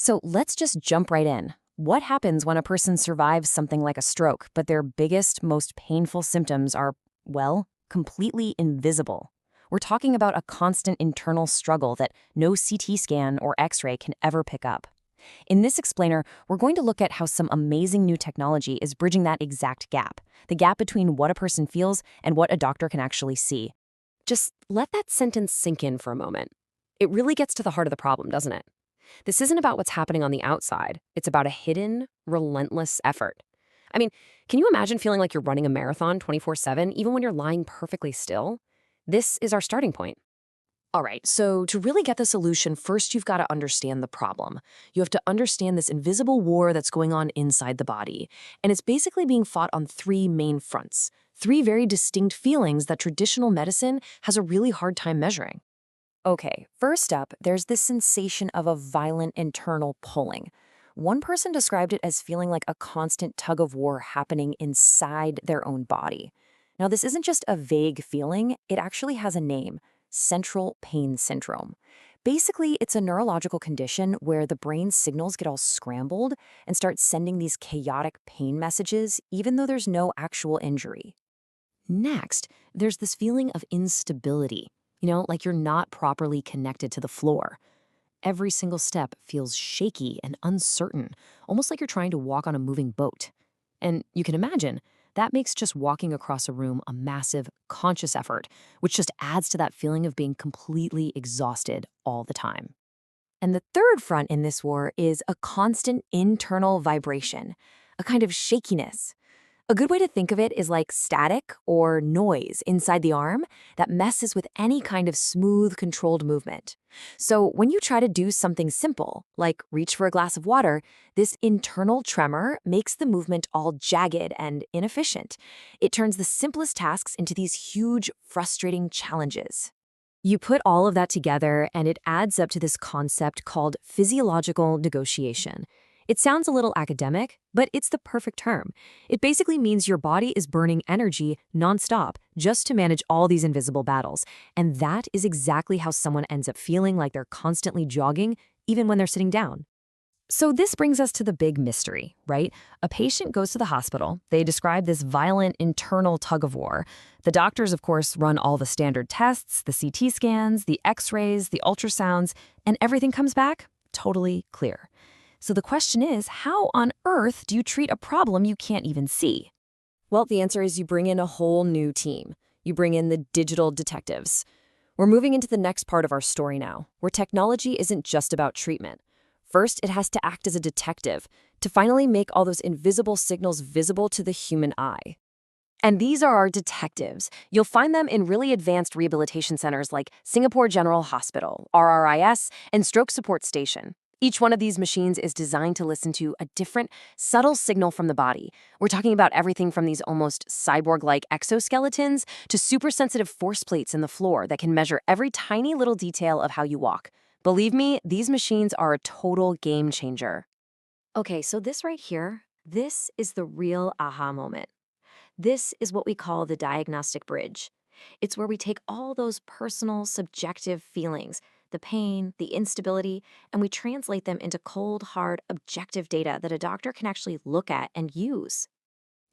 So let's just jump right in. What happens when a person survives something like a stroke, but their biggest, most painful symptoms are, well, completely invisible? We're talking about a constant internal struggle that no CT scan or X-ray can ever pick up. In this explainer, we're going to look at how some amazing new technology is bridging that exact gap, the gap between what a person feels and what a doctor can actually see. Just let that sentence sink in for a moment. It really gets to the heart of the problem, doesn't it? This isn't about what's happening on the outside. It's about a hidden, relentless effort. I mean, can you imagine feeling like you're running a marathon 24/7, even when you're lying perfectly still? This is our starting point. All right, so to really get the solution, first you've got to understand the problem. You have to understand this invisible war that's going on inside the body. And it's basically being fought on three main fronts, three very distinct feelings that traditional medicine has a really hard time measuring. Okay, first up, there's this sensation of a violent internal pulling. One person described it as feeling like a constant tug of war happening inside their own body. Now, this isn't just a vague feeling, it actually has a name: central pain syndrome. Basically, it's a neurological condition where the brain's signals get all scrambled and start sending these chaotic pain messages, even though there's no actual injury. Next, there's this feeling of instability, like you're not properly connected to the floor. Every single step feels shaky and uncertain, almost like you're trying to walk on a moving boat. And you can imagine, that makes just walking across a room a massive, conscious effort, which just adds to that feeling of being completely exhausted all the time. And the third front in this war is a constant internal vibration, a kind of shakiness. A good way to think of it is like static or noise inside the arm that messes with any kind of smooth, controlled movement. So when you try to do something simple, like reach for a glass of water, this internal tremor makes the movement all jagged and inefficient. It turns the simplest tasks into these huge, frustrating challenges. You put all of that together, and it adds up to this concept called physiological negotiation. It sounds a little academic, but it's the perfect term. It basically means your body is burning energy nonstop just to manage all these invisible battles. And that is exactly how someone ends up feeling like they're constantly jogging, even when they're sitting down. So this brings us to the big mystery, right? A patient goes to the hospital. They describe this violent internal tug of war. The doctors, of course, run all the standard tests, the CT scans, the X-rays, the ultrasounds, and everything comes back totally clear. So the question is, how on earth do you treat a problem you can't even see? Well, the answer is you bring in a whole new team. You bring in the digital detectives. We're moving into the next part of our story now, where technology isn't just about treatment. First, it has to act as a detective to finally make all those invisible signals visible to the human eye. And these are our detectives. You'll find them in really advanced rehabilitation centers like Singapore General Hospital, RRIS, and Stroke Support Station. Each one of these machines is designed to listen to a different, subtle signal from the body. We're talking about everything from these almost cyborg-like exoskeletons to super-sensitive force plates in the floor that can measure every tiny little detail of how you walk. Believe me, these machines are a total game changer. Okay, so this right here, this is the real aha moment. This is what we call the diagnostic bridge. It's where we take all those personal, subjective feelings, the pain, the instability, and we translate them into cold, hard, objective data that a doctor can actually look at and use.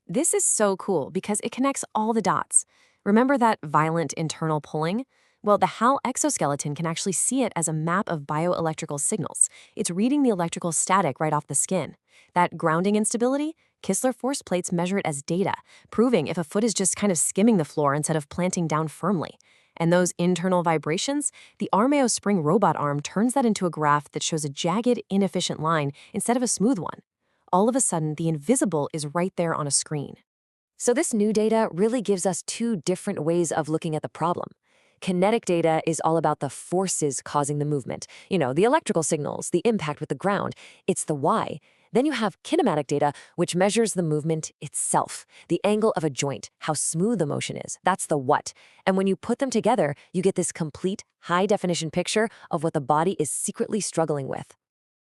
This is so cool because it connects all the dots. Remember that violent internal pulling? Well, the HAL exoskeleton can actually see it as a map of bioelectrical signals. It's reading the electrical static right off the skin. That grounding instability, Kistler Force Plates measure it as data, proving if a foot is just kind of skimming the floor instead of planting down firmly. And those internal vibrations, the Armeo Spring robot arm turns that into a graph that shows a jagged, inefficient line instead of a smooth one. All of a sudden, the invisible is right there on a screen. So this new data really gives us two different ways of looking at the problem. Kinetic data is all about the forces causing the movement. The electrical signals, the impact with the ground. It's the why. Then you have kinematic data, which measures the movement itself, the angle of a joint, how smooth the motion is. That's the what. And when you put them together, you get this complete, high-definition picture of what the body is secretly struggling with.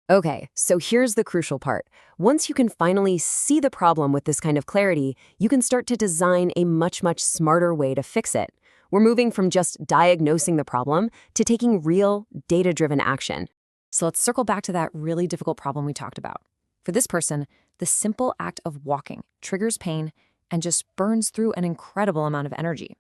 Okay, so here's the crucial part. Once you can finally see the problem with this kind of clarity, you can start to design a much, much smarter way to fix it. We're moving from just diagnosing the problem to taking real, data-driven action. So let's circle back to that really difficult problem we talked about. For this person, the simple act of walking triggers pain and just burns through an incredible amount of energy.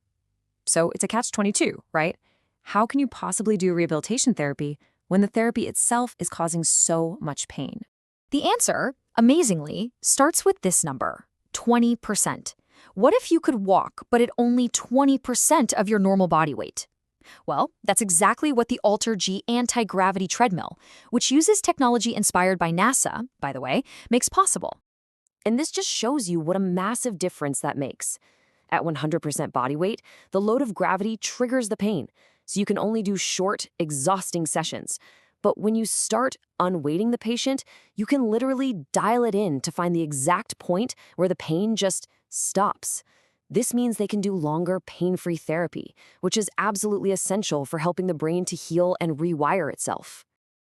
So it's a catch-22, right? How can you possibly do rehabilitation therapy when the therapy itself is causing so much pain? The answer, amazingly, starts with this number, 20%. What if you could walk, but at only 20% of your normal body weight? Well, that's exactly what the Alter-G anti-gravity treadmill, which uses technology inspired by NASA, by the way, makes possible. And this just shows you what a massive difference that makes. At 100% body weight, the load of gravity triggers the pain, so you can only do short, exhausting sessions. But when you start unweighting the patient, you can literally dial it in to find the exact point where the pain just stops. This means they can do longer, pain-free therapy, which is absolutely essential for helping the brain to heal and rewire itself.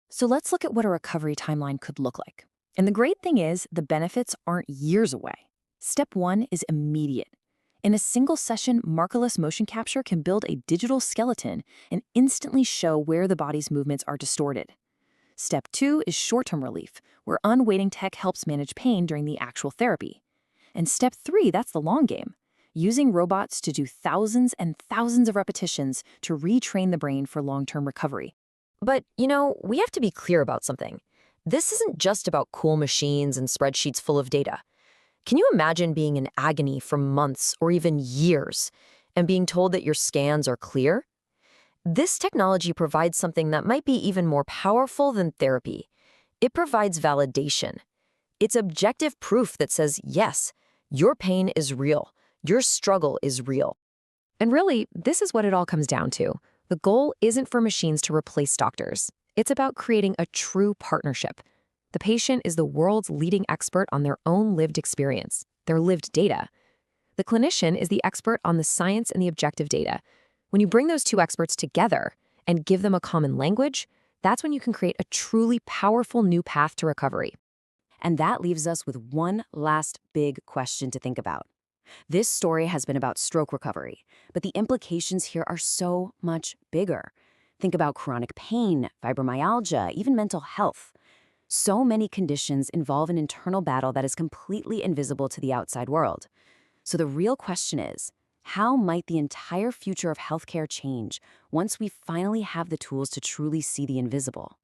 So let's look at what a recovery timeline could look like. And the great thing is, the benefits aren't years away. Step 1 is immediate. In a single session, markerless motion capture can build a digital skeleton and instantly show where the body's movements are distorted. Step 2 is short-term relief, where unweighting tech helps manage pain during the actual therapy. And Step 3, that's the long game, using robots to do thousands and thousands of repetitions to retrain the brain for long-term recovery. But, we have to be clear about something. This isn't just about cool machines and spreadsheets full of data. Can you imagine being in agony for months or even years and being told that your scans are clear? This technology provides something that might be even more powerful than therapy. It provides validation. It's objective proof that says, yes, your pain is real. Your struggle is real. And really, this is what it all comes down to. The goal isn't for machines to replace doctors. It's about creating a true partnership. The patient is the world's leading expert on their own lived experience, their lived data. The clinician is the expert on the science and the objective data. When you bring those two experts together and give them a common language, that's when you can create a truly powerful new path to recovery. And that leaves us with one last big question to think about. This story has been about stroke recovery, but the implications here are so much bigger. Think about chronic pain, fibromyalgia, even mental health. So many conditions involve an internal battle that is completely invisible to the outside world. So the real question is, how might the entire future of healthcare change once we finally have the tools to truly see the invisible?